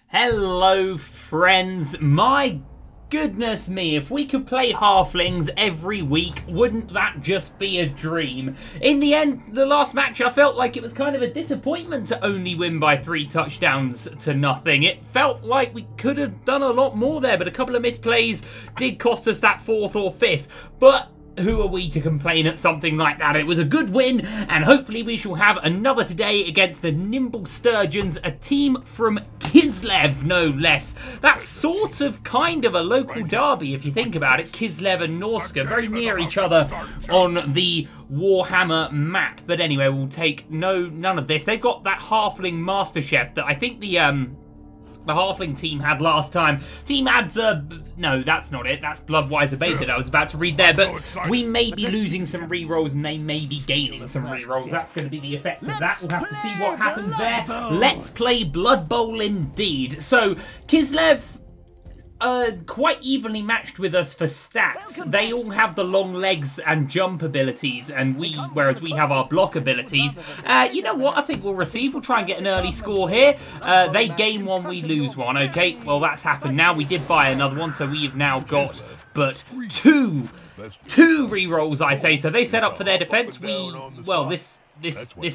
Hello friends, my goodness me, if we could play halflings every week, wouldn't that just be a dream? In the end, the last match I felt like it was kind of a disappointment to only win by 3 touchdowns to nothing. It felt like we could have done a lot more there, but a couple of misplays did cost us that 4th or 5th, but who are we to complain at something like that? It was a good win, and hopefully we shall have another today against the Nimble Sturgeons, a team from Kislev, no less. That's sort of kind of a local derby if you think about it. Kislev and Norska, very near each other on the Warhammer map. But anyway, we'll take none of this. They've got that Halfling Master Chef that I think the Halfling team had last time. Team adds, no, that's not it. That's Bloodwiser Bait that I was about to read there. But we may be losing some rerolls and they may be gaining some rerolls. That's going to be the effect of that. We'll have to see what happens there. Let's play Blood Bowl indeed. So, Kislev, quite evenly matched with us for stats. They all have the long legs and jump abilities, and whereas we have our block abilities. You know what? I think we'll receive. We'll try and get an early score here. They gain one, we lose one. Okay, well that's happened now. We did buy another one, so we have now got but two rerolls, I say. So they set up for their defense. This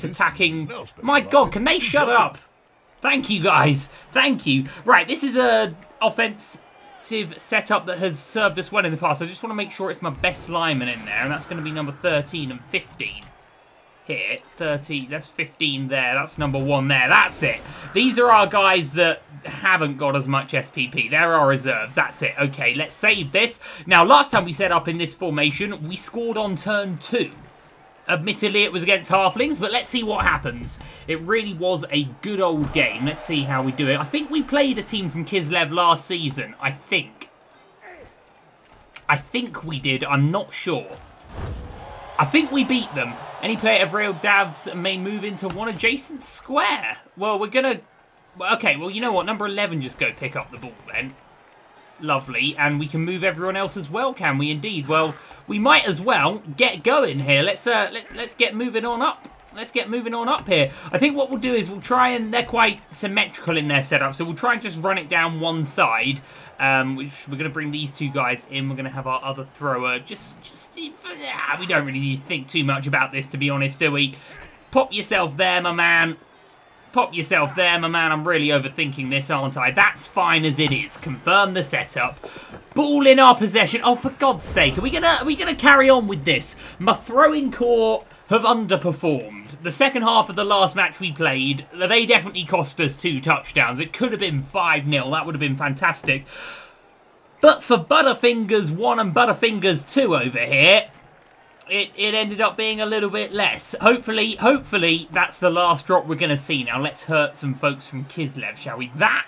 attacking. My God, can they shut up? Thank you, guys. Thank you. Right, this is a offensive setup that has served us well in the past. I just want to make sure it's my best lineman in there, and that's going to be number 13 and 15 here. 30, that's 15 there, that's number 1 there, that's it. These are our guys that haven't got as much SPP. They're our reserves, that's it. Okay, let's save this. Now, last time we set up in this formation, we scored on turn 2. Admittedly, it was against Halflings, but let's see what happens. It really was a good old game. Let's see how we do it. I think we played a team from Kislev last season. I think we did. I'm not sure. I think we beat them. Any player of real davs may move into one adjacent square. Well, we're going to... Okay, well, you know what? Number 11 just go pick up the ball then. Lovely, and we can move everyone else as well, can we? Indeed. Well, we might as well get going here. Let's get moving on up. Let's get moving on up here. I think what we'll do is we'll try and they're quite symmetrical in their setup, so we'll try and just run it down one side. Which we're going to bring these two guys in. We're going to have our other thrower. We don't really need to think too much about this, to be honest, do we? Pop yourself there, my man. Pop yourself there, my man. I'm really overthinking this, aren't I? That's fine as it is. Confirm the setup. Ball in our possession. Oh, for God's sake. Are we gonna carry on with this? My throwing core have underperformed. The second half of the last match we played, they definitely cost us 2 touchdowns. It could have been 5-0. That would have been fantastic. But for Butterfingers 1 and Butterfingers 2 over here, it ended up being a little bit less. Hopefully, that's the last drop we're going to see. Now, let's hurt some folks from Kislev, shall we? That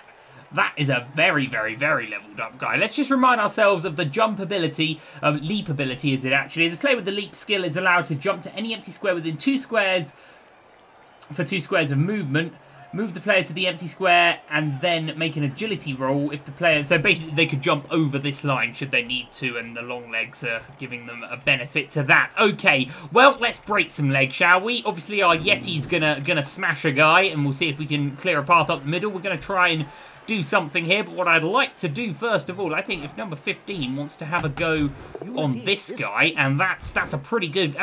is a very, very, very leveled up guy. Let's just remind ourselves of the jump ability, leap ability as it actually is. A player with the leap skill is allowed to jump to any empty square within 2 squares for 2 squares of movement. Move the player to the empty square and then make an agility roll if the player... So basically they could jump over this line should they need to, and the long legs are giving them a benefit to that. Okay, well, let's break some legs, shall we? Obviously our Yeti's gonna smash a guy, and we'll see if we can clear a path up the middle. We're gonna try and do something here, but what I'd like to do first of all, I think if number 15 wants to have a go on this guy, and that's a pretty good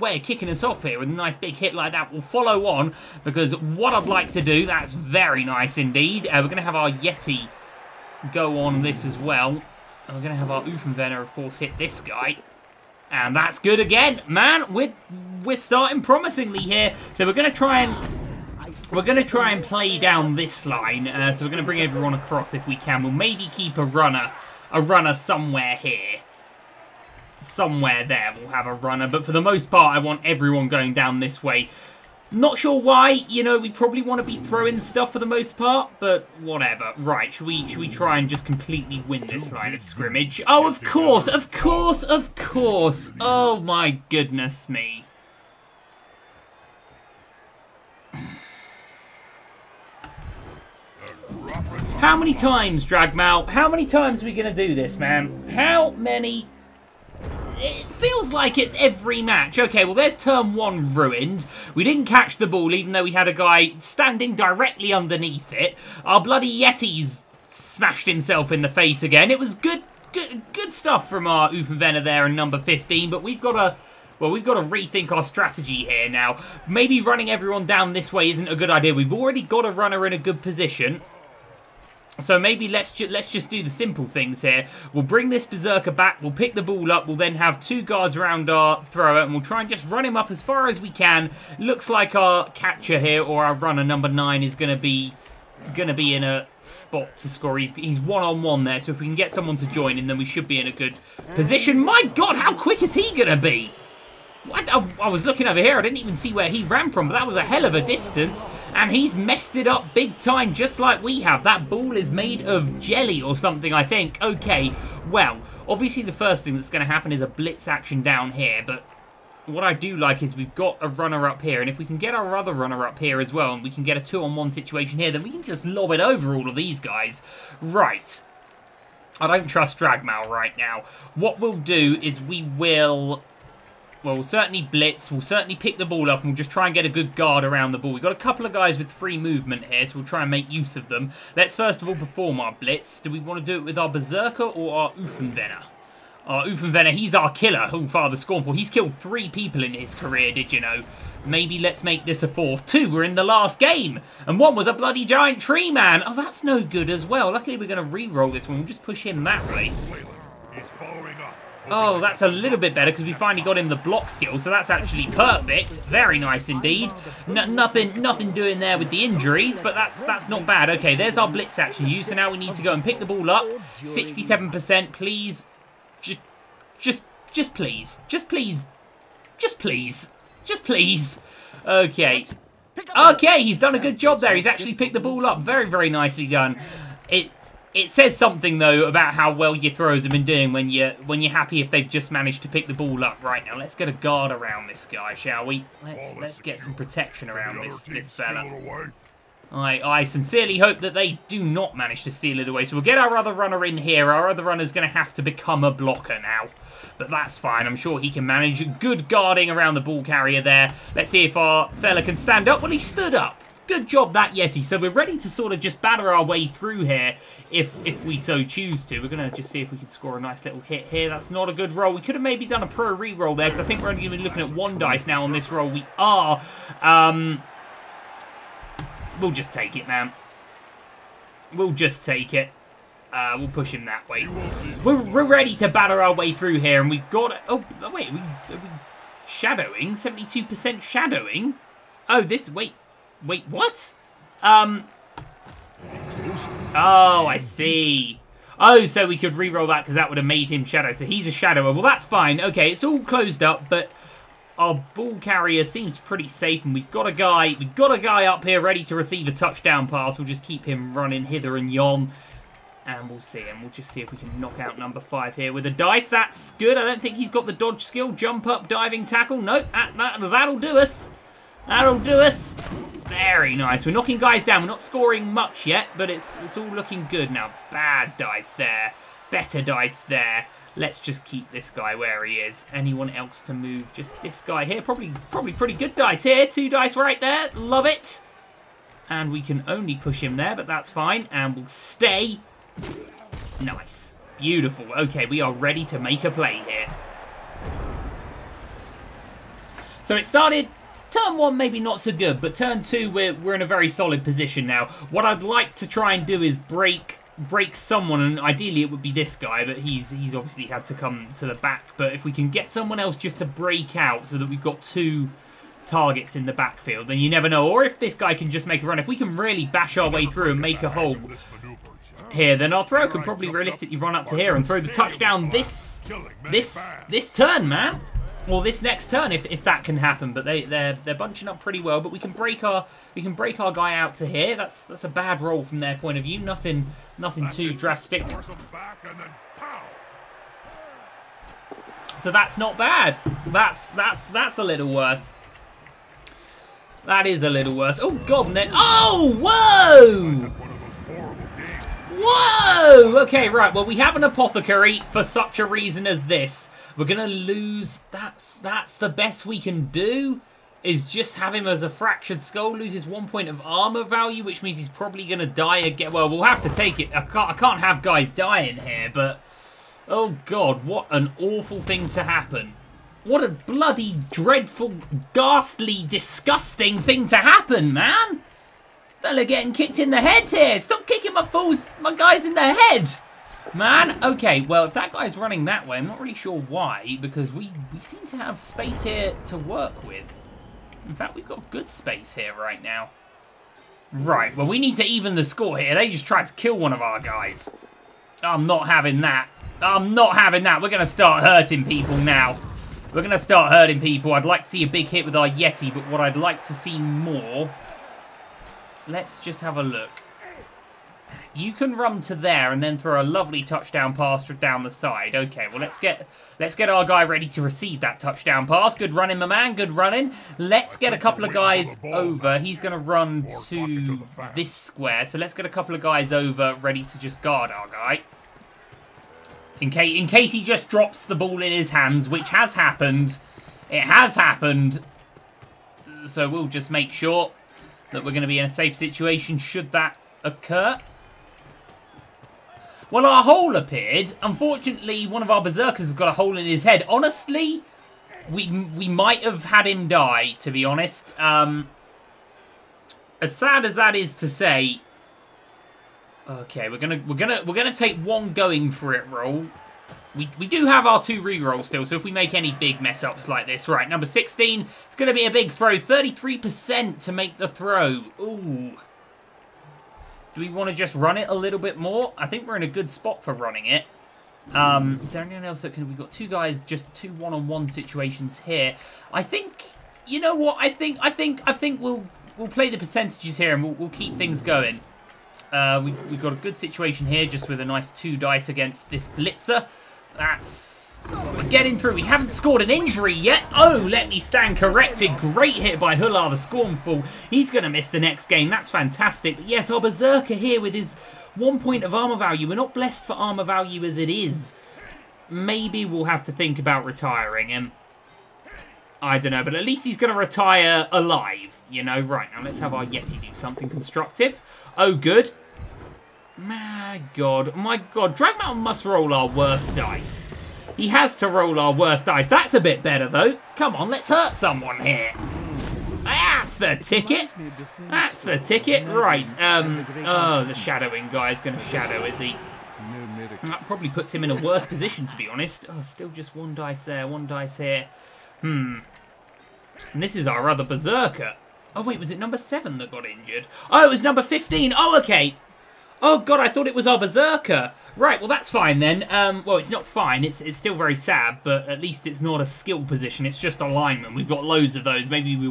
way of kicking us off here with a nice big hit like that. We'll follow on, because what I'd like to do, that's very nice indeed. We're going to have our Yeti go on this as well. And we're going to have our Oofenvener, of course, hit this guy. And that's good again. Man, we're starting promisingly here. So we're going to try and play down this line. So we're going to bring everyone across if we can. We'll maybe keep a runner somewhere here. Somewhere there we'll have a runner. But for the most part, I want everyone going down this way. Not sure why. You know, we probably want to be throwing stuff for the most part. But whatever. Right, should we try and just completely win this line of scrimmage? Oh, of course, of course, of course. Oh, my goodness me. How many times, Dragmal? How many times are we going to do this, man? How many it feels like it's every match. Okay, well, there's turn 1 ruined. We didn't catch the ball, even though we had a guy standing directly underneath it. Our bloody Yeti's smashed himself in the face again. It was good stuff from our Uffenvenner there in number 15, but we've got to... Well, we've got to rethink our strategy here now. Maybe running everyone down this way isn't a good idea. We've already got a runner in a good position. So maybe let's just do the simple things here. We'll bring this Berserker back. We'll pick the ball up. We'll then have 2 guards around our thrower. And we'll try and just run him up as far as we can. Looks like our catcher here, or our runner, number 9, is going to be in a spot to score. He's one-on-one there. So if we can get someone to join him, then we should be in a good position. My God, how quick is he going to be? I was looking over here, I didn't even see where he ran from, but that was a hell of a distance, and he's messed it up big time, just like we have. That ball is made of jelly or something, I think. Okay, well, obviously the first thing that's going to happen is a blitz action down here, but what I do like is we've got a runner up here, and if we can get our other runner up here as well, and we can get a 2-on-1 situation here, then we can just lob it over all of these guys. Right. I don't trust Dragmal right now. What we'll do is we will... Well, we'll certainly blitz, we'll certainly pick the ball up, and we'll just try and get a good guard around the ball. We've got a couple of guys with free movement here, so we'll try and make use of them. Let's first of all perform our blitz. Do we want to do it with our Berserker or our Uffenvenner? Our Uffenvenner, he's our killer. Oh, Father Scornful. He's killed 3 people in his career, did you know? Maybe let's make this a 4th. 2 were in the last game, and 1 was a bloody giant tree man. Oh, that's no good as well. Luckily, we're going to re-roll this one. We'll just push him that way. He's following up. Oh, that's a little bit better because we finally got him the block skill, so that's actually perfect. Very nice indeed. Nothing doing there with the injuries, but that's not bad. Okay, there's our blitz action used, so now we need to go and pick the ball up. 67%, please. Just please. Just please. Just please. Just please. Okay. Okay, he's done a good job there. He's actually picked the ball up. Very, very nicely done. It says something, though, about how well your throws have been doing when you're happy if they've just managed to pick the ball up. Right, now let's get a guard around this guy, shall we? Let's get some protection around this fella. I sincerely hope that they do not manage to steal it away. So we'll get our other runner in here. Our other runner's going to have to become a blocker now. But that's fine. I'm sure he can manage. Good guarding around the ball carrier there. Let's see if our fella can stand up. Well, he stood up. Good job, that Yeti. So we're ready to sort of just batter our way through here if we so choose to. We're going to just see if we can score a nice little hit here. That's not a good roll. We could have maybe done a pro re-roll there because I think we're only going to be looking at 1 dice now on this roll. We are. We'll just take it, man. We'll just take it. We'll push him that way. We're ready to batter our way through here, and we've got... Oh, wait. Are we shadowing? 72% shadowing? Oh, this... Wait, what? Oh, I see. Oh, so we could re-roll that because that would have made him shadow. So he's a shadower. Well, that's fine. Okay, it's all closed up, but our ball carrier seems pretty safe, and we've got a guy up here ready to receive a touchdown pass. We'll just keep him running hither and yon, and we'll see him. We'll just see if we can knock out number 5 here with a dice. That's good. I don't think he's got the dodge skill. Jump up, diving tackle. Nope, that'll do us. That'll do us. Very nice. We're knocking guys down. We're not scoring much yet, but it's all looking good now. Bad dice there. Better dice there. Let's just keep this guy where he is. Anyone else to move? Just this guy here. Probably pretty good dice here. 2 dice right there. Love it. And we can only push him there, but that's fine. And we'll stay. Nice. Beautiful. Okay, we are ready to make a play here. So it started... Turn 1 maybe not so good, but turn 2 we're in a very solid position now. What I'd like to try and do is break someone, and ideally it would be this guy, but he's obviously had to come to the back. But if we can get someone else just to break out so that we've got 2 targets in the backfield, then you never know. Or if this guy can just make a run, if we can really bash our way through and make a hole here, then our throw can probably realistically run up to here and throw the touchdown this turn, man. Or this next turn, if that can happen, but they're bunching up pretty well. But we can break our guy out to here. That's a bad roll from their point of view. Nothing too drastic. So that's not bad. That's a little worse. That is a little worse. Oh God! Oh, whoa! No! Okay, right. Well, we have an apothecary for such a reason as this. We're going to lose. That's the best we can do, is just have him as a fractured skull. Loses 1 point of armor value, which means he's probably going to die again. Well, we'll have to take it. I can't have guys dying here, but... Oh, God. What an awful thing to happen. What a bloody, dreadful, ghastly, disgusting thing to happen, man. Fella getting kicked in the head here. Stop kicking my guys in the head. Man, okay, well, if that guy's running that way, I'm not really sure why, because we seem to have space here to work with. In fact, we've got good space here right now. Right, well, we need to even the score here. They just tried to kill one of our guys. I'm not having that. I'm not having that. We're going to start hurting people now. We're going to start hurting people. I'd like to see a big hit with our Yeti, but what I'd like to see more... Let's just have a look. You can run to there and then throw a lovely touchdown pass down the side. Okay, well, let's get our guy ready to receive that touchdown pass. Good running, my man. Good running. Let's get a couple of guys over. He's going to run to this square. So let's get a couple of guys over ready to just guard our guy. In case he just drops the ball in his hands, which has happened. It has happened. So we'll just make sure that we're going to be in a safe situation should that occur. Well, our hole appeared. Unfortunately, one of our berserkers has got a hole in his head. Honestly, we might have had him die, to be honest. As sad as that is to say... Okay, we're gonna take one going for it roll. We do have our 2 re-rolls still, so if we make any big mess-ups like this... Right, number 16, it's going to be a big throw. 33% to make the throw. Ooh. Do we want to just run it a little bit more? I think we're in a good spot for running it. Is there anyone else that can... We've got 2 guys, just 2 one-on-one situations here. I think... You know what? I think we'll play the percentages here and we'll keep things going. We've got a good situation here, just with a nice 2 dice against this blitzer. We're getting through. We haven't scored an injury yet. Oh, let me stand corrected. Great hit by Hular the Scornful. He's going to miss the next game. That's fantastic. But yes, our Berserker here with his 1 point of armor value. We're not blessed for armor value as it is. Maybe we'll have to think about retiring him. I don't know, but at least he's going to retire alive. You know, right, now let's have our Yeti do something constructive. Oh, good. My God. Dragmountain must roll our worst dice. He has to roll our worst dice. That's a bit better, though. Come on, let's hurt someone here. That's the ticket. That's the ticket. Right. Oh, the shadowing guy is going to shadow, is he? That probably puts him in a worse position, to be honest. Oh, still just 1 dice there, 1 dice here. And this is our other Berserker. Oh, wait, was it number 7 that got injured? Oh, it was number 15. Oh, okay. Oh, God, I thought it was our Berserker. Right, well, that's fine then. Well, it's not fine. It's still very sad, but at least it's not a skill position. It's just alignment. We've got loads of those. Maybe we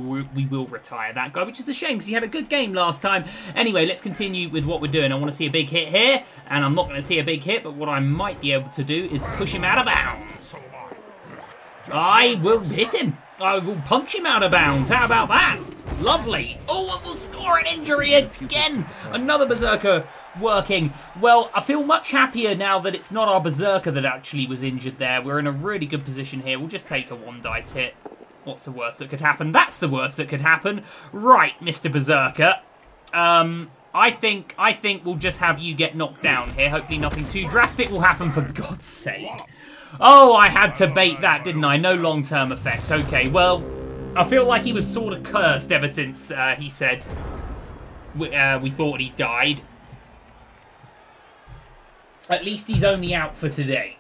will retire that guy, which is a shame because he had a good game last time. Anyway, let's continue with what we're doing. I want to see a big hit here, and I'm not going to see a big hit, but what I might be able to do is push him out of bounds. I will hit him. I will punch him out of bounds. How about that? Lovely. Oh, and we'll score an injury again. Another Berserker working. Well, I feel much happier now that it's not our Berserker that actually was injured there. We're in a really good position here. We'll just take a 1 dice hit. What's the worst that could happen? That's the worst that could happen. Right, Mr. Berserker. I think we'll just have you get knocked down here. Hopefully nothing too drastic will happen, for God's sake. Oh, I had to bait that, didn't I? No long-term effect. Okay, well, I feel like he was sort of cursed ever since he said we thought he died. At least he's only out for today.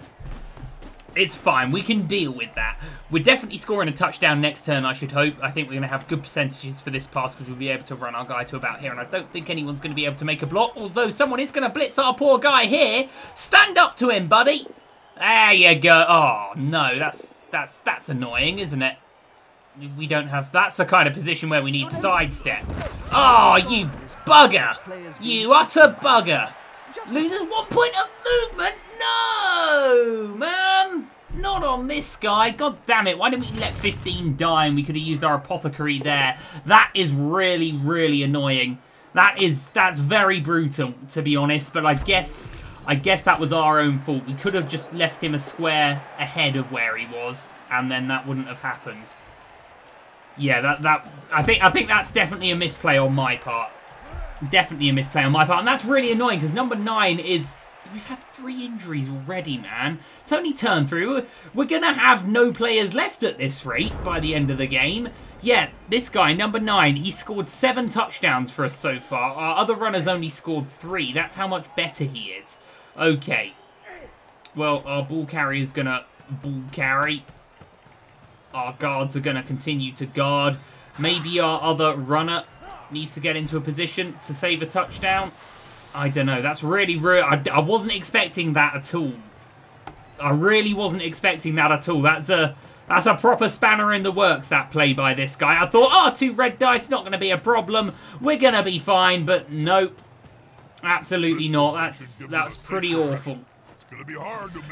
It's fine. We can deal with that. We're definitely scoring a touchdown next turn, I should hope. I think we're going to have good percentages for this pass because we'll be able to run our guy to about here. And I don't think anyone's going to be able to make a block. Although someone is going to blitz our poor guy here. Stand up to him, buddy. There you go. Oh, no. That's annoying, isn't it? We don't have... That's the kind of position where we need sidestep. Oh, you bugger. You utter bugger. Loses 1 point of movement? No, man. Not on this guy. God damn it. Why didn't we let 15 die and we could have used our apothecary there? That is really, really annoying. That's very brutal, to be honest. But I guess I guess that was our own fault. We could have just left him a square ahead of where he was, and then that wouldn't have happened. Yeah, I think that's definitely a misplay on my part. Definitely a misplay on my part, and that's really annoying because number 9 is... We've had 3 injuries already, man. It's only turn 3. We're going to have no players left at this rate by the end of the game. Yeah, this guy, number 9, he scored 7 touchdowns for us so far. Our other runners only scored 3. That's how much better he is. Okay. Well, our ball carrier is going to ball carry. Our guards are going to continue to guard. Maybe our other runner needs to get into a position to save a touchdown. I don't know. That's really rude. I wasn't expecting that at all. I really wasn't expecting that at all. That's a proper spanner in the works, that play by this guy. I thought, oh, 2 red dice, not going to be a problem. We're going to be fine, but nope. Absolutely not. That's pretty awful.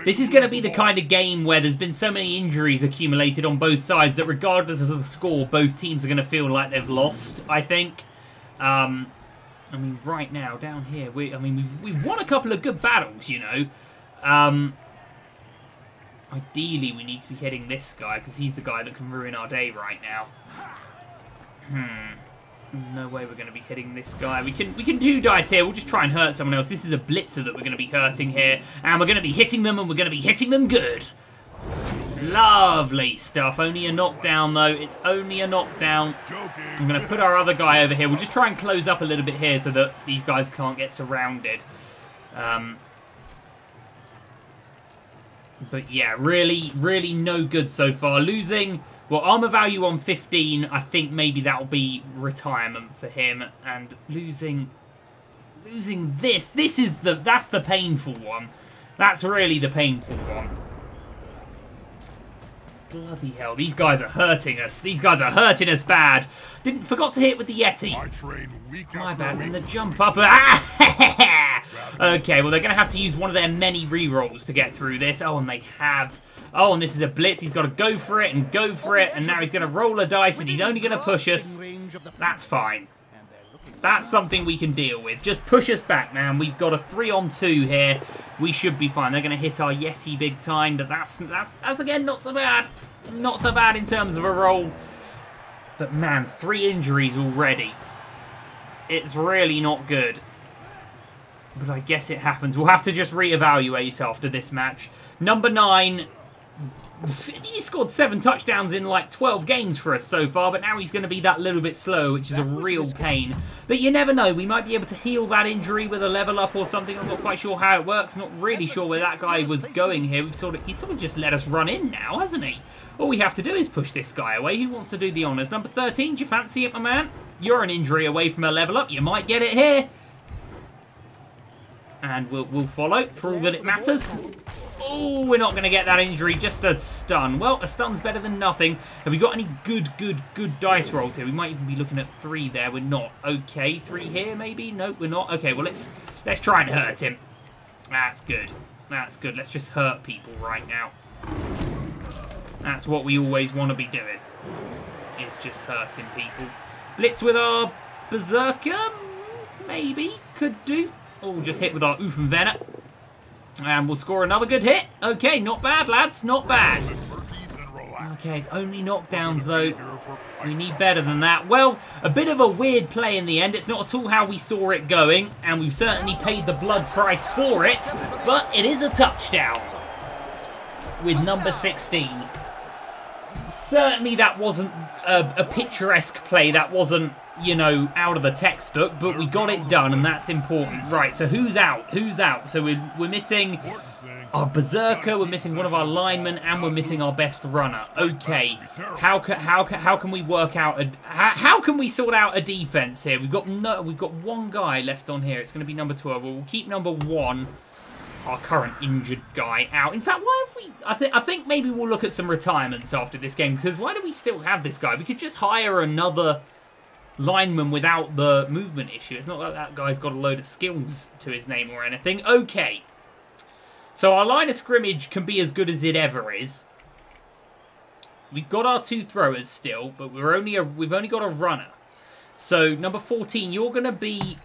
This is going to be the kind of game where there's been so many injuries accumulated on both sides that regardless of the score, both teams are going to feel like they've lost, I think. I mean, right now, down here, we've won a couple of good battles, you know. Ideally, we need to be hitting this guy, because he's the guy that can ruin our day right now. No way we're going to be hitting this guy. We can do dice here. We'll just try and hurt someone else. This is a blitzer that we're going to be hurting here. And we're going to be hitting them, and we're going to be hitting them good. Lovely stuff. Only a knockdown, though. It's only a knockdown. I'm going to put our other guy over here. We'll just try and close up a little bit here so that these guys can't get surrounded. But yeah, really, really no good so far. Losing, well, armor value on 15. I think maybe that'll be retirement for him. And losing this. That's the painful one. That's really the painful one. Bloody hell, these guys are hurting us. These guys are hurting us bad. Forgot to hit with the Yeti. My bad, and the jump up. Okay, well, they're going to have to use one of their many rerolls to get through this. Oh, and they have. Oh, and this is a blitz. He's got to go for it and go for it. And now he's going to roll a dice, and he's only going to push us. That's fine. That's something we can deal with. Just push us back, man. We've got a 3-on-2 here. We should be fine. They're going to hit our Yeti big time, but that's again, not so bad. Not so bad in terms of a roll. But, man, 3 injuries already. It's really not good. But I guess it happens. We'll have to just reevaluate after this match. Number 9... He scored 7 touchdowns in like 12 games for us so far, but now he's going to be that little bit slow, which is a real pain. But you never know. We might be able to heal that injury with a level up or something. I'm not quite sure how it works. Not really sure where that guy was going here. He's sort of just let us run in now, hasn't he? All we have to do is push this guy away. Who wants to do the honours? Number 13, do you fancy it, my man? You're an injury away from a level up. You might get it here. And we'll follow for all that it matters. Oh, we're not going to get that injury, just a stun. Well, a stun's better than nothing. Have we got any good dice rolls here? We might even be looking at 3 there. We're not. Okay, 3 here maybe? Nope, we're not. Okay, well, let's try and hurt him. That's good. That's good. Let's just hurt people right now. That's what we always want to be doing. Is just hurting people. Blitz with our Berserker? Maybe. Could do. Oh, just hit with our Uffenvener. And we'll score another good hit. Okay, not bad, lads. Not bad. Okay, it's only knockdowns, though. We need better than that. Well, a bit of a weird play in the end. It's not at all how we saw it going. And we've certainly paid the blood price for it. But it is a touchdown. With number 16. Certainly that wasn't a picturesque play. That wasn't, you know, out of the textbook, but we got it done, and that's important. Right, so who's out? Who's out? So we're missing our Berserker, we're missing one of our linemen, and we're missing our best runner. Okay, how can we work out how can we sort out a defense here? We've got one guy left on here. It's going to be number 12. We'll keep number 1. Our current injured guy out. In fact, why have we... I think maybe we'll look at some retirements after this game, because why do we still have this guy? We could just hire another lineman without the movement issue. It's not like that guy's got a load of skills to his name or anything. Okay. So our line of scrimmage can be as good as it ever is. We've got our 2 throwers still, but we've only got a runner. So, number 14, you're going to be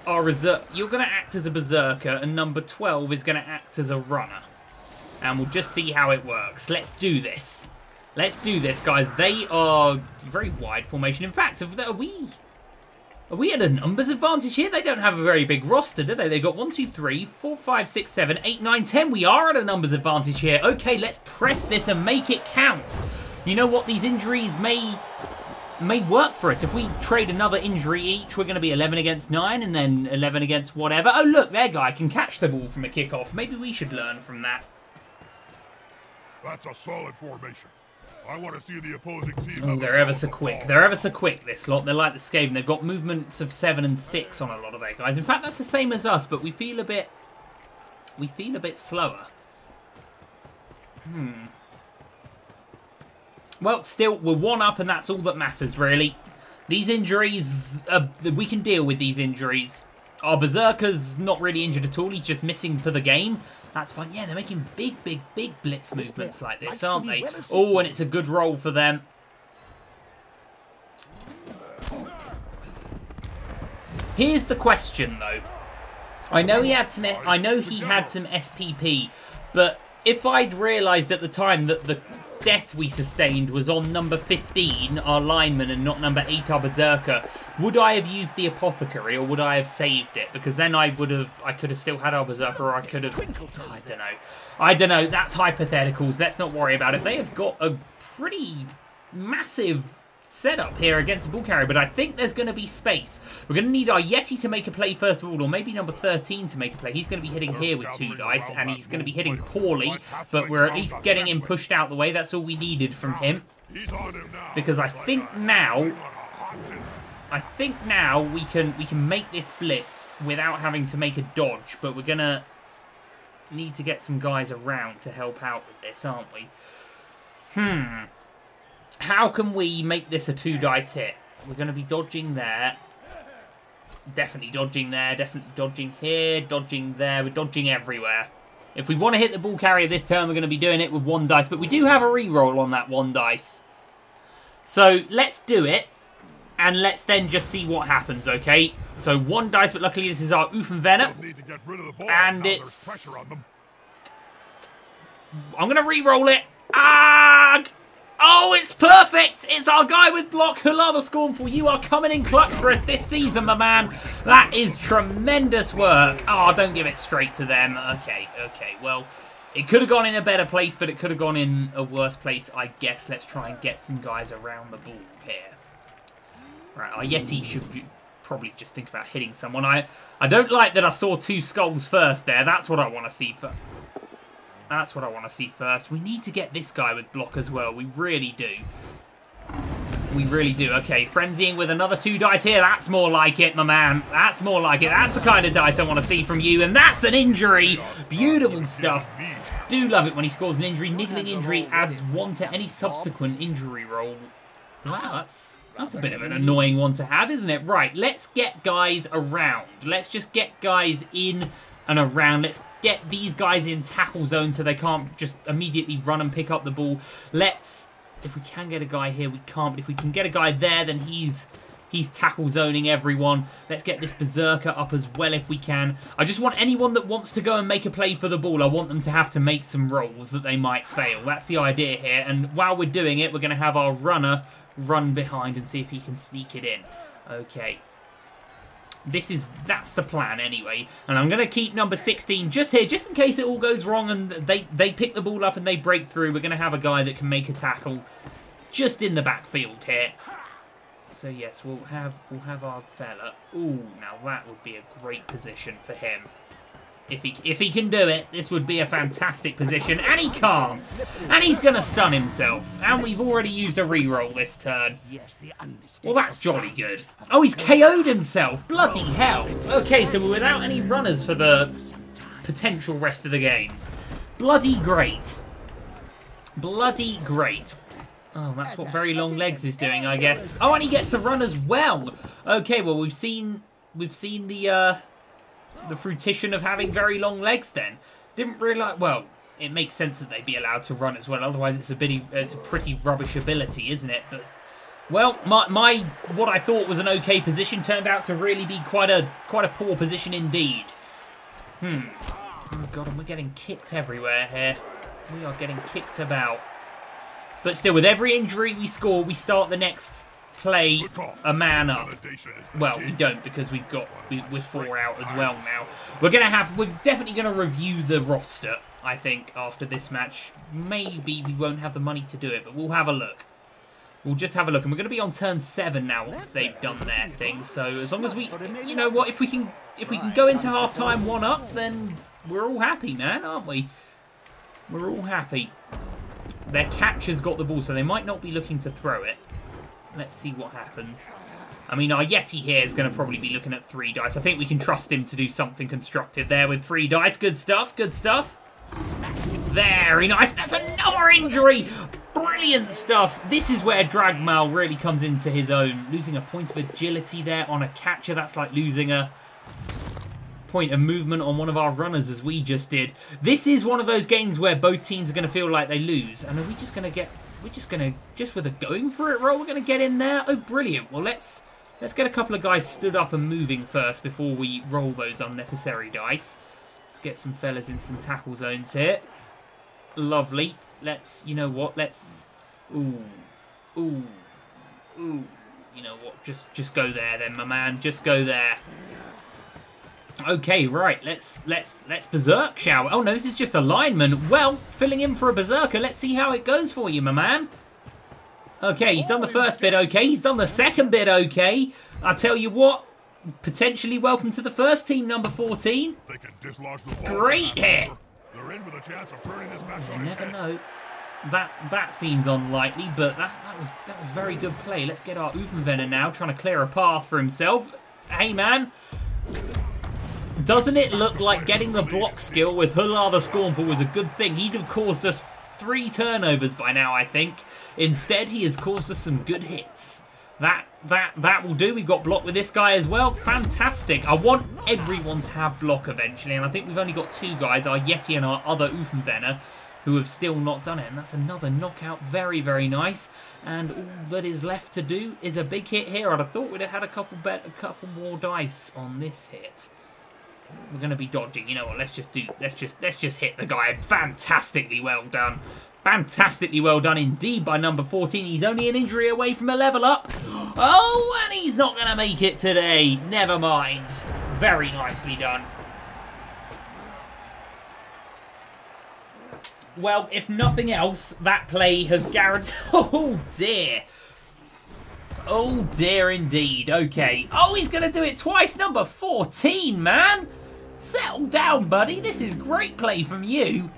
You're going to act as a berserker, and number 12 is going to act as a runner. And we'll just see how it works. Let's do this. Let's do this, guys. They are very wide formation. In fact, are we at a numbers advantage here? They don't have a very big roster, do they? They've got 1, 2, 3, 4, 5, 6, 7, 8, 9, 10. We are at a numbers advantage here. Okay, let's press this and make it count. You know what? These injuries may work for us. If we trade another injury each, we're going to be 11 against 9 and then 11 against whatever. Oh, look, their guy can catch the ball from a kickoff. Maybe we should learn from that. That's a solid formation. I want to see the opposing team. Oh, they're ever so quick. They're ever so quick, this lot. They're like the Skaven. They've got movements of 7 and 6 on a lot of their guys. In fact, that's the same as us, but we feel a bit slower. Well, still, we're 1 up, and that's all that matters, really. These injuries, we can deal with these injuries. Our Berserker's not really injured at all. He's just missing for the game. That's fine. Yeah, they're making big blitz movements like this, aren't they? Oh, and it's a good roll for them. Here's the question, though. I know he had some SPP, but if I'd realised at the time that the death we sustained was on number 15, our lineman, and not number 8, our berserker, would I have used the apothecary or would I have saved it? Because then I could have still had our berserker, or I could have, I don't know, that's hypotheticals. Let's not worry about it. They have got a pretty massive setup here against the ball carrier, but I think there's going to be space. We're going to need our Yeti to make a play first of all, or maybe number 13 to make a play. He's going to be hitting here with 2 dice, and he's going to be hitting poorly, but we're at least getting him pushed out the way. That's all we needed from him. Because I think now we can make this blitz without having to make a dodge, but we're going to need to get some guys around to help out with this, aren't we? How can we make this a 2 dice hit? We're going to be dodging there. Definitely dodging there. Definitely dodging here. Dodging there. We're dodging everywhere. If we want to hit the ball carrier this turn, we're going to be doing it with 1 dice. But we do have a reroll on that 1 dice. So let's do it. And let's then just see what happens, okay? So 1 dice, but luckily this is our Oofenvener. And it's... I'm going to reroll it. Ah! Oh, it's perfect! It's our guy with block, Halava Scornful. You are coming in clutch for us this season, my man. That is tremendous work. Oh, don't give it straight to them. Okay. Well, it could have gone in a better place, but it could have gone in a worse place, I guess. Let's try and get some guys around the ball here. Right, our Yeti should probably just think about hitting someone. I don't like that I saw 2 skulls first there. That's what I want to see first. That's what I want to see first. We need to get this guy with block as well. We really do. We really do. Okay, frenzying with another 2 dice here. That's more like it, my man. That's more like it. That's the kind of dice I want to see from you. And that's an injury. Beautiful stuff. Do love it when he scores an injury. Niggling injury adds 1 to any subsequent injury roll. Wow, that's a bit of an annoying one to have, isn't it? Right, let's get guys around. Let's just get guys in and around. Let's get these guys in tackle zone so they can't just immediately run and pick up the ball. Let's, if we can get a guy here, we can't, but if we can get a guy there, then he's tackle zoning everyone. Let's get this berserker up as well if we can. I just want anyone that wants to go and make a play for the ball, I want them to have to make some rolls that they might fail. That's the idea here, and while we're doing it, we're going to have our runner run behind and see if he can sneak it in. Okay. That's the plan anyway. And I'm going to keep number 16 just here, just in case it all goes wrong and they pick the ball up and they break through. We're going to have a guy that can make a tackle just in the backfield here. So yes, we'll have our fella. Ooh, now that would be a great position for him. If he can do it, this would be a fantastic position. And he can't. And he's going to stun himself. And we've already used a reroll this turn. Well, that's jolly good. Oh, he's KO'd himself. Bloody hell. Okay, so we're without any runners for the potential rest of the game. Bloody great. Bloody great. Oh, that's what very long legs is doing, I guess. Oh, and he gets to run as well. Okay, well, we've seen the fruition of having very long legs then. Didn't realise... Well, it makes sense that they'd be allowed to run as well. Otherwise, it's a pretty rubbish ability, isn't it? But Well, my what I thought was an okay position turned out to really be quite a poor position indeed. Oh god, and we're getting kicked everywhere here. We are getting kicked about. But still, with every injury we score, we start the next play a man up. Well, we don't, because we're 4 out as well now. We're definitely gonna review the roster, I think, after this match. Maybe we won't have the money to do it, but we'll have a look. We'll just have a look, and we're going to be on turn 7 now once they've done their thing. So as long as we, you know what, if we can go into half-time 1-up, then we're all happy, man, aren't we? We're all happy. Their catcher's got the ball, so they might not be looking to throw it. Let's see what happens. I mean, our Yeti here is going to probably be looking at 3 dice. I think we can trust him to do something constructive there with 3 dice. Good stuff, good stuff. Very nice. That's another injury. Brilliant stuff. This is where Dragmal really comes into his own. Losing a point of agility there on a catcher. That's like losing a point of movement on one of our runners, as we just did. This is one of those games where both teams are going to feel like they lose. And are we just going to get... Just with a going for it roll, we're going to get in there? Oh, brilliant. Well, let's get a couple of guys stood up and moving first before we roll those unnecessary dice. Let's get some fellas in some tackle zones here. Lovely. Let's, you know what, let's... Ooh. You know what, just go there then, my man. Just go there. Okay, right, let's berserk, shall we? Oh, no, this is just a lineman. Well, filling in for a berserker. Let's see how it goes for you, my man. Okay, he's done the first bit okay. He's done the second bit okay. I tell you what, potentially welcome to the first team, number 14. They can dislodge the ball. Great hit. They're in with a chance of turning this match on You its never head. know. That seems unlikely, but that was very good play. Let's get our Uvenvener now, trying to clear a path for himself. Hey, man. Doesn't it look like getting the block skill with Hullah the Scornful was a good thing? He'd have caused us 3 turnovers by now, I think. Instead, he has caused us some good hits. That will do. We've got block with this guy as well. Fantastic. I want everyone to have block eventually, and I think we've only got 2 guys, our Yeti and our other Uvenvener, who have still not done it. And that's another knockout. Very, very nice. And all that is left to do is a big hit here. I'd have thought we'd have had a couple more dice on this hit. We're going to be dodging. You know what? Let's just hit the guy. Fantastically well done. Fantastically well done indeed by number 14. He's only an injury away from a level up. Oh, and he's not going to make it today. Never mind. Very nicely done. Well, if nothing else, that play has guaranteed... Oh, dear. Oh, dear indeed. Okay. Oh, he's going to do it twice. Number 14, man. Settle down, buddy. This is great play from you.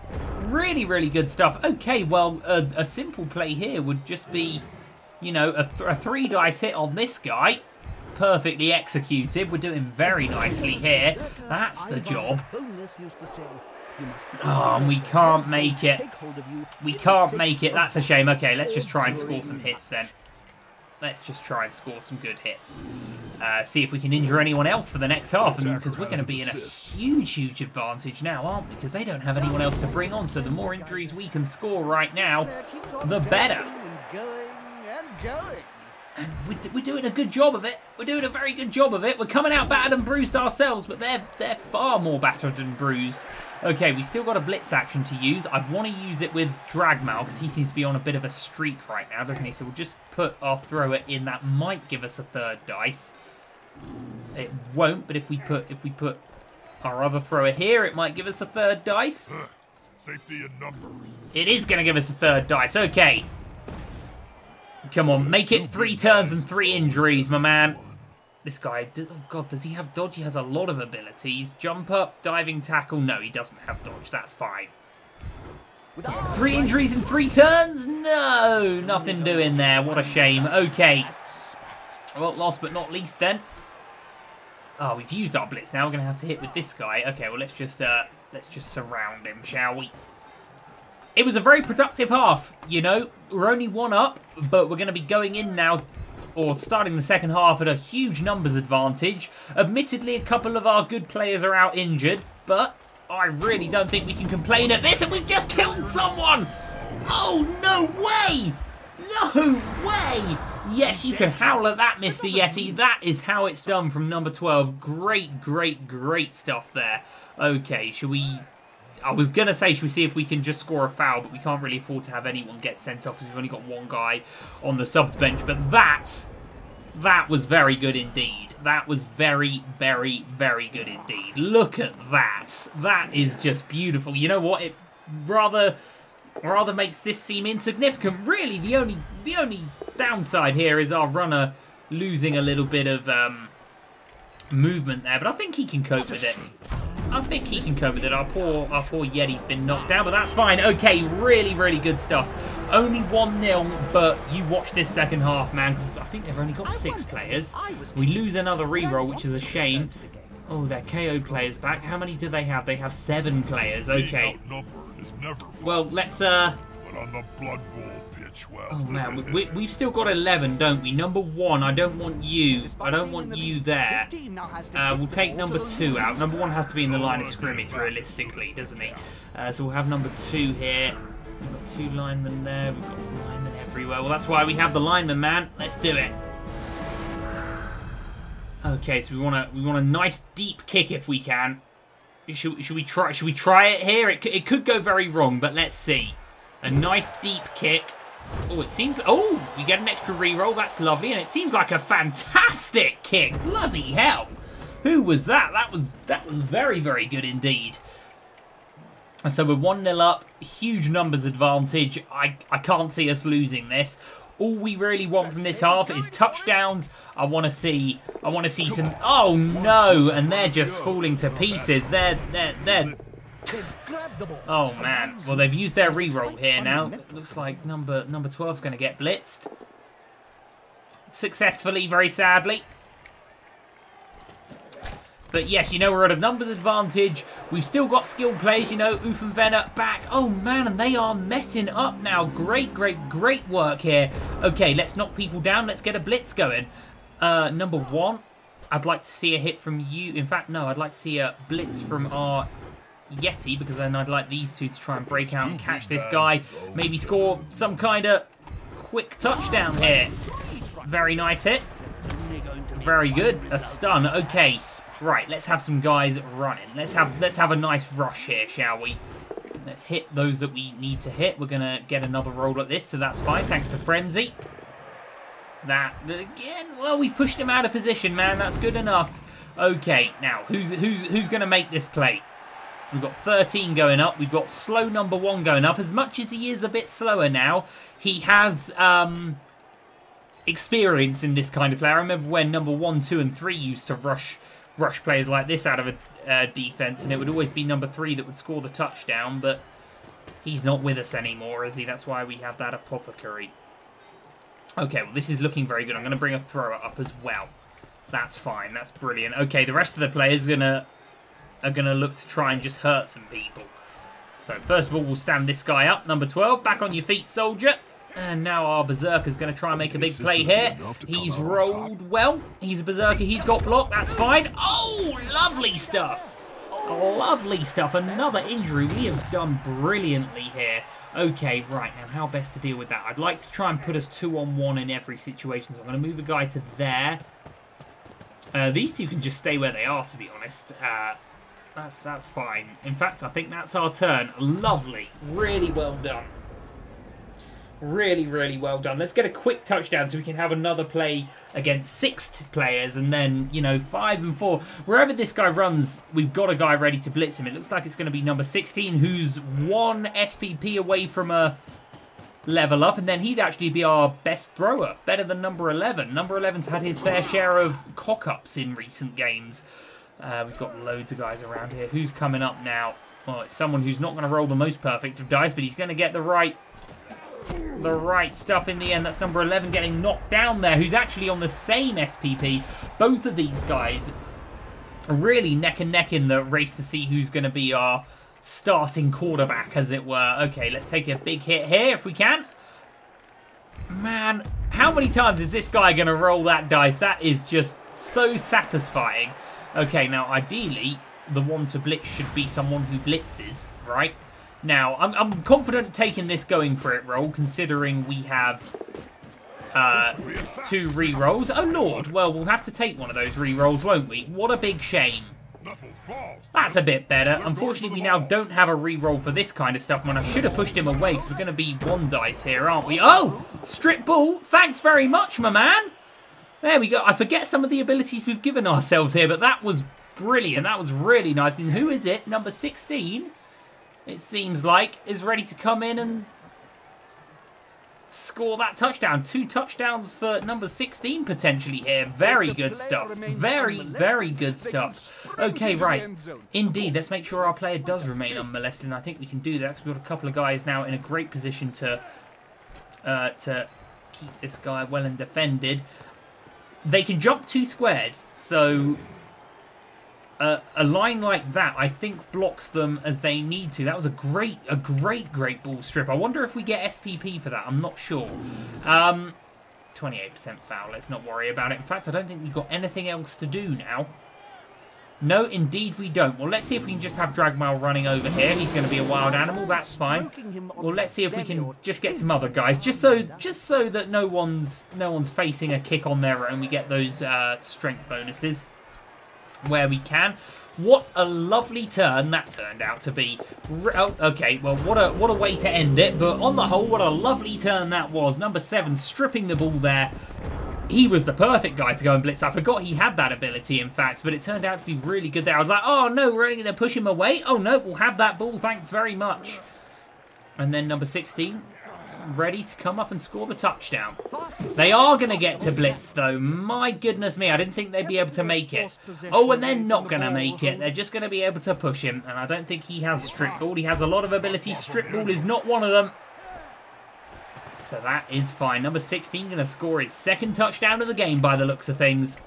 Really, really good stuff. Okay, well, a simple play here would just be, you know, a 3 dice hit on this guy. Perfectly executed. We're doing very nicely here. That's the job. Oh, and we can't make it. We can't make it. That's a shame. Okay, let's just try and score some hits then. Let's just try and score some good hits. See if we can injure anyone else for the next half. And because we're going to be in a huge, huge advantage now, aren't we? Because they don't have anyone else to bring on. So the more injuries we can score right now, the better. And we're doing a good job of it. We're doing a very good job of it. We're coming out battered and bruised ourselves, but they're far more battered and bruised. Okay, we still got a blitz action to use. I'd want to use it with Dragmal because he seems to be on a bit of a streak right now, doesn't he? So we'll just put our thrower in. That might give us a 3rd dice. It won't, but if we put our other thrower here, it might give us a 3rd dice. Safety in numbers. It is going to give us a 3rd dice. Okay. Come on, make it 3 turns and 3 injuries, my man. This guy, oh God, does he have dodge? He has a lot of abilities. Jump up, diving tackle. No, he doesn't have dodge. That's fine. 3 injuries in 3 turns? No, nothing doing there. What a shame. Okay. Well, last but not least then. Oh, we've used our blitz. Now we're going to have to hit with this guy. Okay, well, let's just surround him, shall we? It was a very productive half, you know. We're only 1 up, but we're going to be going in now, or starting the second half at a huge numbers advantage. Admittedly, a couple of our good players are out injured, but I really don't think we can complain at this, and we've just killed someone! Oh, no way! No way! Yes, you can howl at that, Mr. Yeti. That is how it's done from number 12. Great, great, great stuff there. Okay, should we... I was going to say, should we see if we can just score a foul, but we can't really afford to have anyone get sent off because we've only got one guy on the subs bench. But that was very good indeed. That was very, very, very good indeed. Look at that. That is just beautiful. You know what? It rather makes this seem insignificant. Really, the only downside here is our runner losing a little bit of movement there, but I think he can cope with it. I think he can cope with it. Our poor Yeti's been knocked down, but that's fine. Okay, really, really good stuff. Only 1-0, but you watch this second half, man, because I think they've only got 6 players. We lose another reroll, which is a shame. Oh, their KO players back. How many do they have? They have 7 players. Okay. Well, let's But on the Blood Bowl pitch, well. Oh man, we've still got 11, don't we? Number 1, I don't want you. I don't want you there. We'll take number 2 out. Number 1 has to be in the line of scrimmage, realistically, doesn't he? So we'll have number 2 here. We've got 2 linemen there. We've got linemen everywhere. Well, that's why we have the lineman, man. Let's do it. Okay, so we want a nice deep kick if we can. Should we try it here? It could go very wrong, but let's see. A nice deep kick. Oh, it seems... Oh, we get an extra reroll. That's lovely. And it seems like a fantastic kick. Bloody hell. Who was that? That was very, very good indeed. And so we're 1-0 up. Huge numbers advantage. I can't see us losing this. All we really want from this half is touchdowns. I want to see some... Oh, no. And they're just falling to pieces. They're... Oh, man. Well, they've used their reroll here now. Looks like number 12's going to get blitzed. Successfully, very sadly. But yes, you know, we're at a numbers advantage. We've still got skilled players, you know, Uffenvenner back. Oh, man, and they are messing up now. Great, great, great work here. Okay, let's knock people down. Let's get a blitz going. Number 1, I'd like to see a hit from you. In fact, no, I'd like to see a blitz from our Yeti, because then I'd like these two to try and break out and catch this guy. Maybe score some kind of quick touchdown here. Very nice hit. Very good. A stun. Okay. Right, let's have some guys running. Let's have a nice rush here, shall we? Let's hit those that we need to hit. We're gonna get another roll at this, so that's fine. Thanks to Frenzy. That again. Well, we pushed him out of position, man. That's good enough. Okay, now who's gonna make this play? We've got 13 going up. We've got slow number 1 going up. As much as he is a bit slower now, he has experience in this kind of play. I remember when number 1, 2, and 3 used to rush players like this out of a defense, and it would always be number 3 that would score the touchdown, but he's not with us anymore, is he? That's why we have that apothecary. Okay, well, this is looking very good. I'm going to bring a thrower up as well. That's fine. That's brilliant. Okay, the rest of the players are gonna look to try and just hurt some people. So first of all, we'll stand this guy up. Number 12, back on your feet, soldier. And now our Berserker's going to try and make a big play here. He's rolled well. He's a Berserker. He's got blocked. That's fine. Oh, lovely stuff. Lovely stuff. Another injury. We have done brilliantly here. Okay, right. Now, how best to deal with that? I'd like to try and put us 2-on-1 in every situation. So I'm going to move a guy to there. These two can just stay where they are, to be honest. That's fine. In fact, I think that's our turn. Lovely. Really well done. Really, really well done. Let's get a quick touchdown so we can have another play against 6 players, and then, you know, 5 and 4. Wherever this guy runs, we've got a guy ready to blitz him. It looks like it's going to be number 16, who's 1 SPP away from a level up, and then he'd actually be our best thrower. Better than number 11. Number 11's had his fair share of cock-ups in recent games. We've got loads of guys around here. Who's coming up now? Well, it's someone who's not going to roll the most perfect of dice, but he's going to get the right stuff in the end. That's number 11 getting knocked down there, who's actually on the same SPP. Both of these guys are really neck and neck in the race to see who's going to be our starting quarterback, as it were. Okay, let's take a big hit here if we can. Man, how many times is this guy going to roll that dice? That is just so satisfying. Okay, now ideally, the one to blitz should be someone who blitzes, right? Now, I'm confident taking this going for it roll, considering we have 2 re-rolls. Oh, Lord. Well, we'll have to take one of those re-rolls, won't we? What a big shame. That's a bit better. Unfortunately, we now don't have a re-roll for this kind of stuff. When I should have pushed him away, because we're going to be 1 dice here, aren't we? Oh! Strip ball. Thanks very much, my man. There we go. I forget some of the abilities we've given ourselves here, but that was brilliant. That was really nice. And who is it? Number 16, it seems like, is ready to come in and score that touchdown. 2 touchdowns for number 16 potentially here. Very good stuff. Very, very good stuff. Okay, right. Indeed, let's make sure our player does remain unmolested. And I think we can do that because we've got a couple of guys now in a great position to keep this guy well and defended. They can jump 2 squares, so a line like that, I think, blocks them as they need to. That was a great ball strip. I wonder if we get SPP for that. I'm not sure. 28% foul. Let's not worry about it. In fact, I don't think we've got anything else to do now. No, indeed we don't. Well, let's see if we can just have Dragmail running over here. He's going to be a wild animal. That's fine. Well, let's see if we can just get some other guys, just so that no one's facing a kick on their own. We get those strength bonuses where we can. What a lovely turn that turned out to be. Oh, okay, well, what a way to end it. But on the whole, what a lovely turn that was. Number 7 stripping the ball there. He was the perfect guy to go and blitz. I forgot he had that ability, in fact, but it turned out to be really good there. I was like, oh, no, we're only going to push him away. Oh, no, we'll have that ball. Thanks very much. And then number 16, ready to come up and score the touchdown. They are going to get to blitz, though. My goodness me, I didn't think they'd be able to make it. Oh, and they're not going to make it. They're just going to be able to push him, and I don't think he has strip ball. He has a lot of ability. Strip ball is not one of them. So that is fine. Number 16 going to score his 2nd touchdown of the game by the looks of things.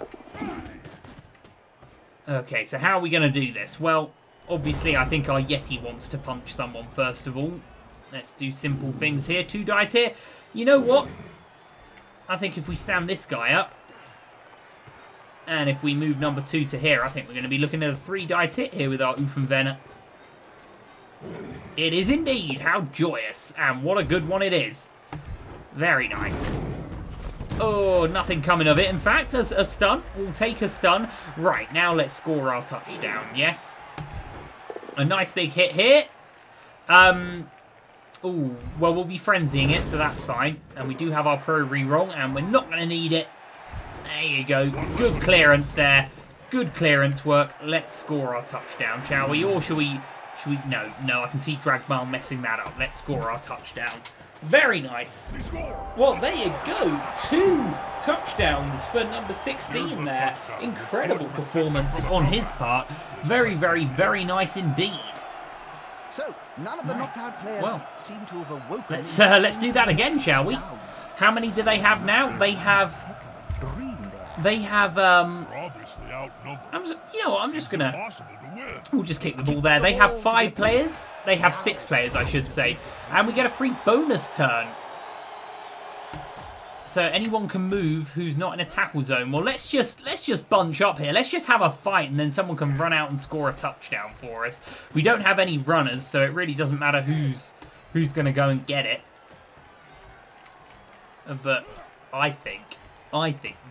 Okay, so how are we going to do this? Well, obviously I think our Yeti wants to punch someone first of all. Let's do simple things here. 2 dice here. You know what? I think if we stand this guy up, and if we move number 2 to here, I think we're going to be looking at a 3 dice hit here with our Uffenvenner. It is indeed. How joyous. And what a good one it is. Very nice. Oh, nothing coming of it. In fact, a stun. We'll take a stun. Right, now let's score our touchdown. Yes. A nice big hit here. Ooh, well, we'll be frenzying it, so that's fine. And we do have our pro reroll, and we're not going to need it. There you go. Good clearance there. Good clearance work. Let's score our touchdown, shall we? Or should we... No, I can see Dragmail messing that up. Let's score our touchdown. Very nice. Well, there you go. 2 touchdowns for number 16 there. Incredible performance on his part. Very, very, very nice indeed. So, none of the knockout players seem to have awoken. Let's do that again, shall we? How many do they have now? They have I'm just gonna... We'll just kick the ball there. They have 5 players. They have 6 players, I should say. And we get a free bonus turn. So anyone can move who's not in a tackle zone. Well, let's just bunch up here. Let's just have a fight, and then someone can run out and score a touchdown for us. We don't have any runners, so it really doesn't matter who's going to go and get it. But I think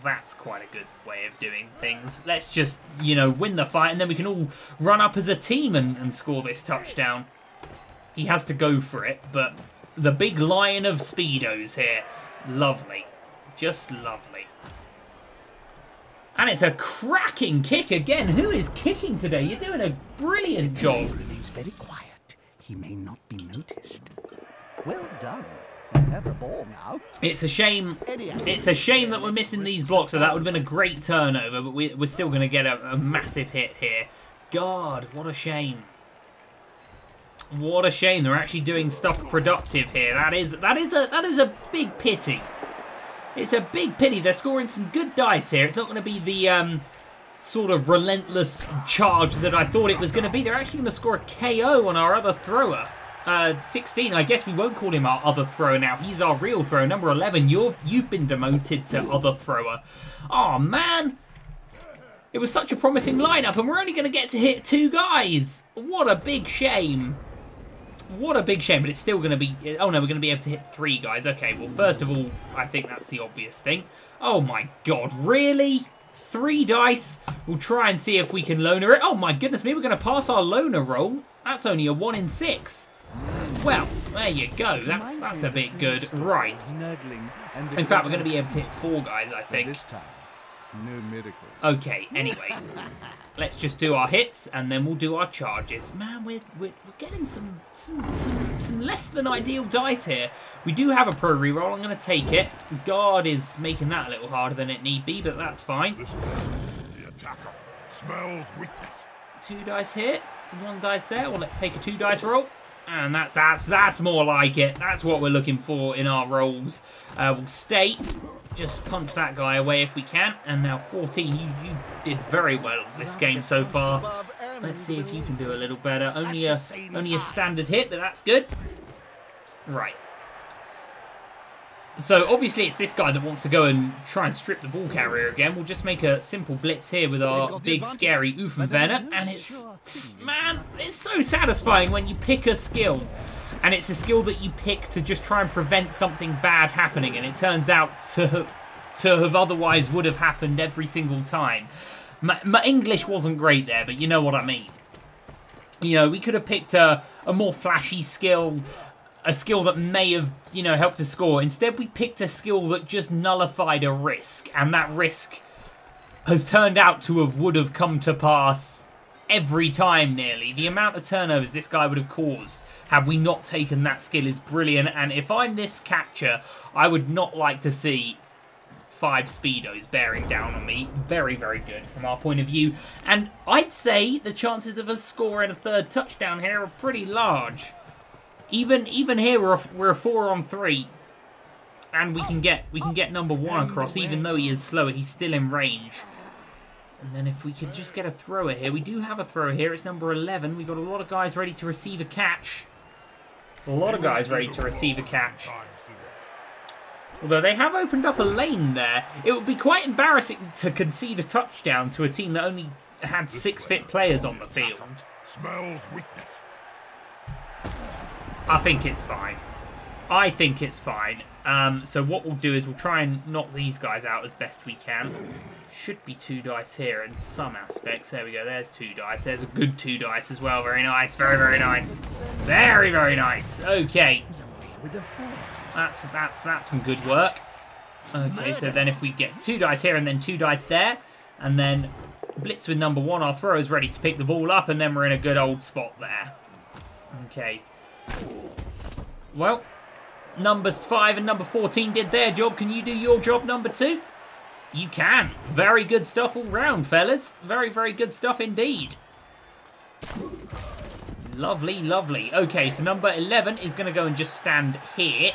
that's quite a good way of doing things. Let's just, win the fight, and then we can all run up as a team and score this touchdown. He has to go for it, but the big lion of speedos here. Lovely. Just lovely. And it's a cracking kick again. Who is kicking today? You're doing a brilliant job. He remains very quiet. He may not be noticed. Well done. Have the ball now. It's a shame. It's a shame that we're missing these blocks. So that would have been a great turnover, but we're still going to get a massive hit here. God, what a shame. What a shame. They're actually doing stuff productive here. That is a big pity. It's a big pity. They're scoring some good dice here. It's not going to be the sort of relentless charge that I thought it was going to be. They're actually going to score a KO on our other thrower. 16, I guess we won't call him our other thrower now. He's our real thrower. Number 11, you've been demoted to other thrower. Oh, man. It was such a promising lineup, and we're only going to get to hit 2 guys. What a big shame. What a big shame, but it's still going to be... Oh, no, we're going to be able to hit 3 guys. Okay, well, first of all, I think that's the obvious thing. Oh, my God. Really? 3 dice? We'll try and see if we can loner it. Oh, my goodness me. We're going to pass our loner roll. That's only a 1 in 6. Well, there you go. That's a bit good. Right. In fact, we're going to be able to hit 4 guys, I think. Okay, anyway. Let's just do our hits, and then we'll do our charges. Man, we're getting some less than ideal dice here. We do have a pro reroll. I'm going to take it. God is making that a little harder than it need be, but that's fine. The attacker smells weakness. 2 dice here, 1 dice there. Well, let's take a 2 dice roll. And that's more like it. That's what we're looking for in our rolls. We'll stay. Just punch that guy away if we can. And now 14. You did very well this game so far. Let's see if you can do a little better. Only a standard hit, but that's good. Right. So obviously it's this guy that wants to go and try and strip the ball carrier again. We'll just make a simple blitz here with our big scary Uffenwerner. And it's, man, it's so satisfying when you pick a skill. And it's a skill that you pick to just try and prevent something bad happening. And it turns out to have otherwise would have happened every single time. My English wasn't great there, but you know what I mean. You know, we could have picked a more flashy skill, a skill that may have, you know, helped us score. Instead, we picked a skill that just nullified a risk. And that risk has turned out to would have come to pass every time, nearly. The amount of turnovers this guy would have caused had we not taken that skill is brilliant. And if I'm this catcher, I would not like to see 5 speedos bearing down on me. Very, very good from our point of view. And I'd say the chances of us scoring a 3rd touchdown here are pretty large. Even here, we're a 4-on-3, and we can get number 1 across. Even though he is slower, he's still in range. And then if we could just get a thrower here, we do have a thrower here. It's number 11. We've got a lot of guys ready to receive a catch. A lot of guys ready to receive a catch. Although they have opened up a lane there, it would be quite embarrassing to concede a touchdown to a team that only had 6 fit players on the field. Smells weakness. I think it's fine. I think it's fine. So what we'll do is we'll try and knock these guys out as best we can. Should be 2 dice here in some aspects. There we go. There's 2 dice. There's a good 2 dice as well. Very nice. Very, very nice. Very, very nice. Okay. That's some good work. Okay, so then if we get 2 dice here and then 2 dice there, and then blitz with number 1, our thrower's ready to pick the ball up, and then we're in a good old spot there. Okay. Well, numbers 5 and number 14 did their job. Can you do your job, number 2? You can. Very good stuff all round, fellas. Very, very good stuff indeed. Lovely, lovely. Okay, so number 11 is going to go and just stand here.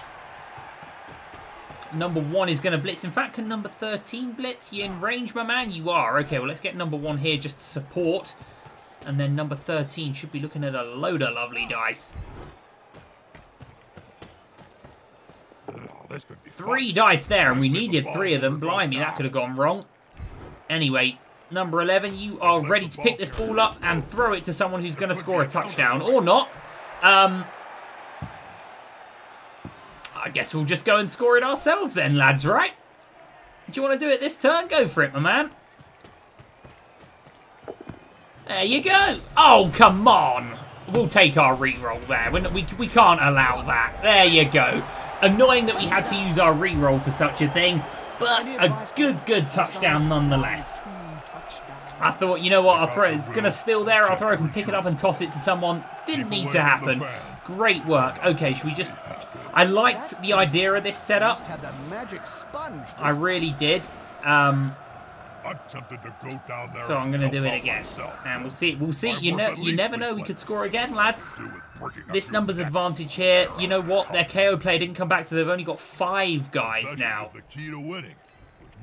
Number 1 is going to blitz. In fact, can number 13 blitz? You in range, my man? You are. Okay, well, let's get number 1 here just to support. And then number 13 should be looking at a load of lovely dice. 3 dice there, and we needed 3 of them. Blimey, that could have gone wrong. Anyway, number 11, you are ready to pick this ball up and throw it to someone who's going to score a touchdown. Or not. I guess we'll just go and score it ourselves then, lads, right? Do you want to do it this turn? Go for it, my man. There you go. Oh, come on. We'll take our reroll there. We can't allow that. There you go. Annoying that we had to use our reroll for such a thing, but a good touchdown nonetheless. I thought, you know what, I'll throw it. It's going to spill there. Our thrower can pick it up and toss it to someone. Didn't need to happen. Great work. Okay, should we just... I liked the idea of this setup. I really did. So I'm going to do it again. And we'll see. We'll see. You never know. We could score again, lads. This numbers advantage here. You know what? Their KO player didn't come back, so they've only got 5 guys now.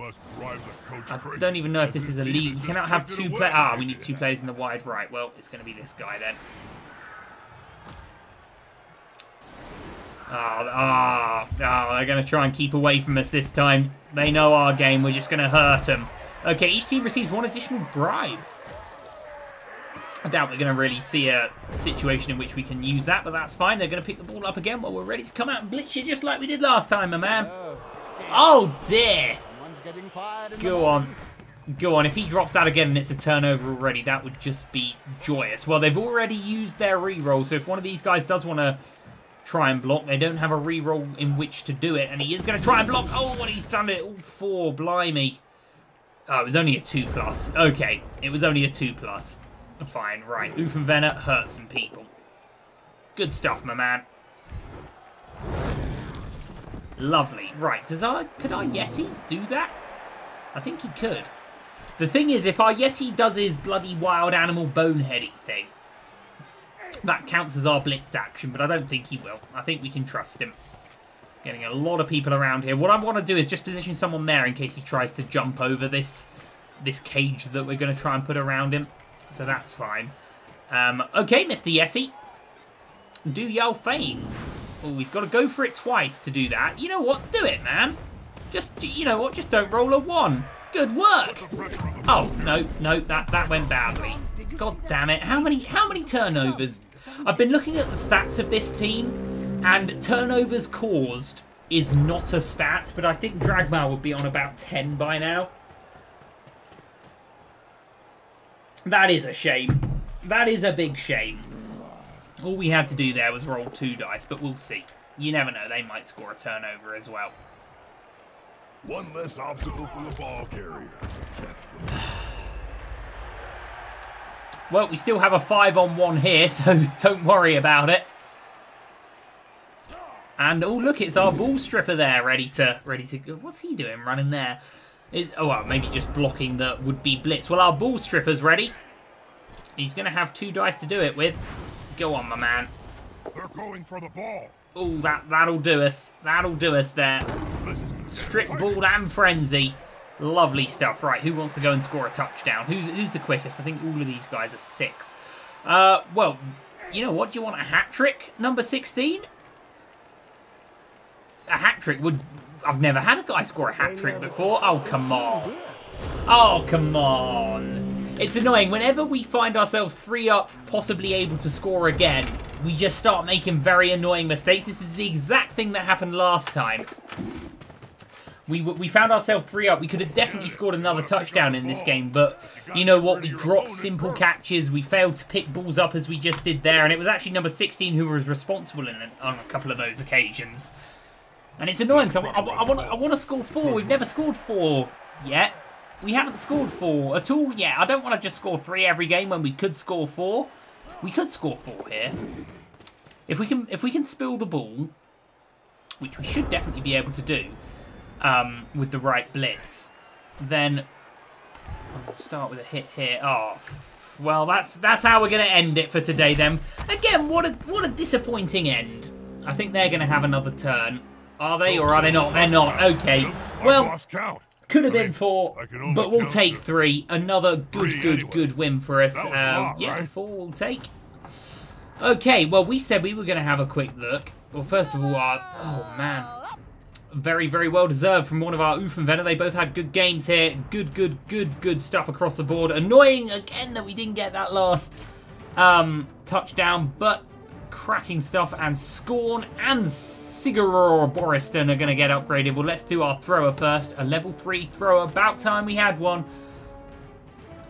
I don't even know if this is a lead. We cannot have 2 players. Ah, we need 2 players in the wide right. Well, it's going to be this guy then. They're going to try and keep away from us this time. They know our game. We're just going to hurt them. Okay, each team receives 1 additional bribe. I doubt we're going to really see a situation in which we can use that, but that's fine. They're going to pick the ball up again while we're ready to come out and blitz you just like we did last time, my man. Oh, dear. Go on. Go on. If he drops that again and it's a turnover already, that would just be joyous. Well, they've already used their reroll, so if one of these guys does want to try and block, they don't have a reroll in which to do it, and he is going to try and block. Oh, and he's done it. All 4. Blimey. Oh, it was only a 2+. Okay, it was only a 2+. Fine, right. Uffenvenner hurt some people. Good stuff, my man. Lovely. Right, could our Yeti do that? I think he could. The thing is, if our Yeti does his bloody wild animal boneheady thing, that counts as our blitz action, but I don't think he will. I think we can trust him. Getting a lot of people around here. What I want to do is just position someone there in case he tries to jump over this cage that we're going to try and put around him. So that's fine. Okay, Mr. Yeti. Do your thing. Oh, we've got to go for it twice to do that. You know what? Do it, man. Just, you know what? Just don't roll a 1. Good work. Oh, no, that went badly. God damn it. How many turnovers? I've been looking at the stats of this team, and turnovers caused is not a stat, but I think Dragmar would be on about 10 by now. That is a shame. That is a big shame. All we had to do there was roll 2 dice, but we'll see. You never know. They might score a turnover as well. One less obstacle for the ball carrier. Well, we still have a 5-on-1 here, so don't worry about it. And, oh, look, it's our ball stripper there, ready to go. What's he doing running there? Oh, well, maybe just blocking the would-be blitz. Well, our ball stripper's ready. He's going to have 2 dice to do it with. Go on, my man. They're going for the ball. Oh, that'll do us. That'll do us there. Strip ball and frenzy. Lovely stuff. Right, who wants to go and score a touchdown? Who's the quickest? I think all of these guys are 6. Well, you know what? Do you want a hat-trick, number 16? A hat-trick would... I've never had a guy score a hat-trick before. Oh, come on. Oh, come on. It's annoying. Whenever we find ourselves 3 up, possibly able to score again, we just start making very annoying mistakes. This is the exact thing that happened last time. We found ourselves 3 up. We could have definitely scored another touchdown in this game, but you know what? We dropped simple catches. We failed to pick balls up as we just did there, and it was actually number 16 who was responsible on a couple of those occasions. And it's annoying because I want to score 4. We've never scored 4 yet. We haven't scored 4 at all yet. I don't want to just score 3 every game when we could score 4. We could score 4 here. If we can spill the ball, which we should definitely be able to do, with the right blitz, then we'll start with a hit here. Oh, well, that's how we're going to end it for today then. Again, what a disappointing end. I think they're going to have another turn. Are they or are they not? They're not. Okay. Well, could have been 4, but we'll take 3. Another good win for us. Yeah, 4 we'll take. Okay, well, we said we were going to have a quick look. Well, first of all, oh, man. Very, very well deserved from one of our Uffenvenner. They both had good games here. Good stuff across the board. Annoying, again, that we didn't get that last touchdown, but cracking stuff. And Scorn and Siguror Boriston are going to get upgraded. Well, let's do our thrower first. A level 3 thrower. About time we had one.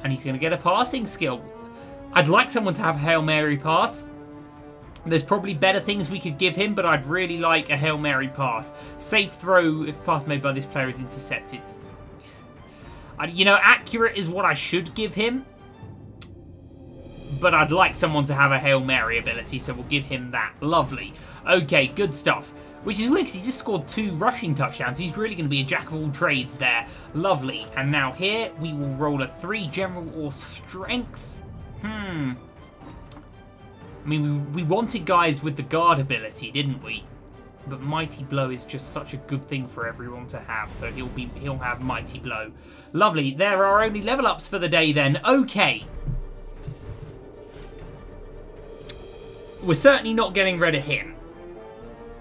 And he's going to get a passing skill. I'd like someone to have a Hail Mary pass. There's probably better things we could give him, but I'd really like a Hail Mary pass. Safe throw if pass made by this player is intercepted. You know, accurate is what I should give him. But I'd like someone to have a Hail Mary ability, so we'll give him that. Lovely. Okay, good stuff. Which is weird because he just scored 2 rushing touchdowns. He's really going to be a jack of all trades there. Lovely. And now here, we will roll a 3 general or strength. I mean, we wanted guys with the guard ability, didn't we? But Mighty Blow is just such a good thing for everyone to have, so he'll have Mighty Blow. Lovely. There are only level ups for the day then. Okay. We're certainly not getting rid of him.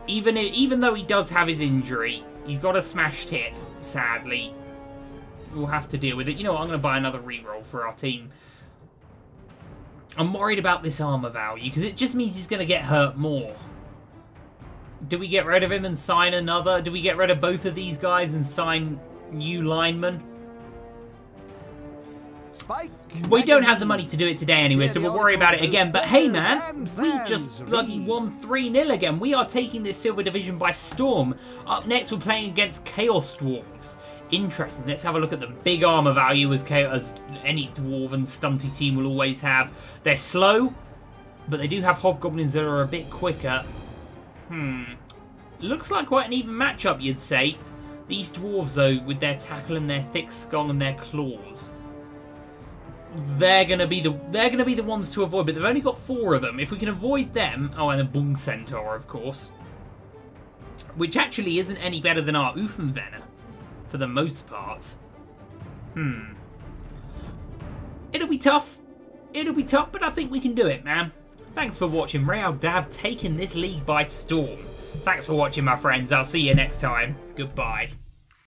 Even though he does have his injury, he's got a smashed hip, sadly. We'll have to deal with it. You know what? I'm going to buy another reroll for our team. I'm worried about this armor value, because it just means he's going to get hurt more. Do we get rid of him and sign another? Do we get rid of both of these guys and sign new linemen? Spike. We don't have the money to do it today anyway, so we'll worry about it again. But hey, man, we just bloody won 3-0 again. We are taking this Silver Division by storm. Up next, we're playing against Chaos Dwarves. Interesting. Let's have a look at them. Big armor value as any dwarven stunty team will always have. They're slow, but they do have hobgoblins that are a bit quicker. Looks like quite an even matchup, you'd say. These dwarves, though, with their tackle and their thick skull and their claws, they're gonna be the ones to avoid. But they've only got 4 of them. If we can avoid them, oh, and a Bung Centaur, of course, which actually isn't any better than our Uffenvenner for the most part. It'll be tough. It'll be tough, but I think we can do it, man. Thanks for watching. Real Dav taking this league by storm. Thanks for watching, my friends. I'll see you next time. Goodbye.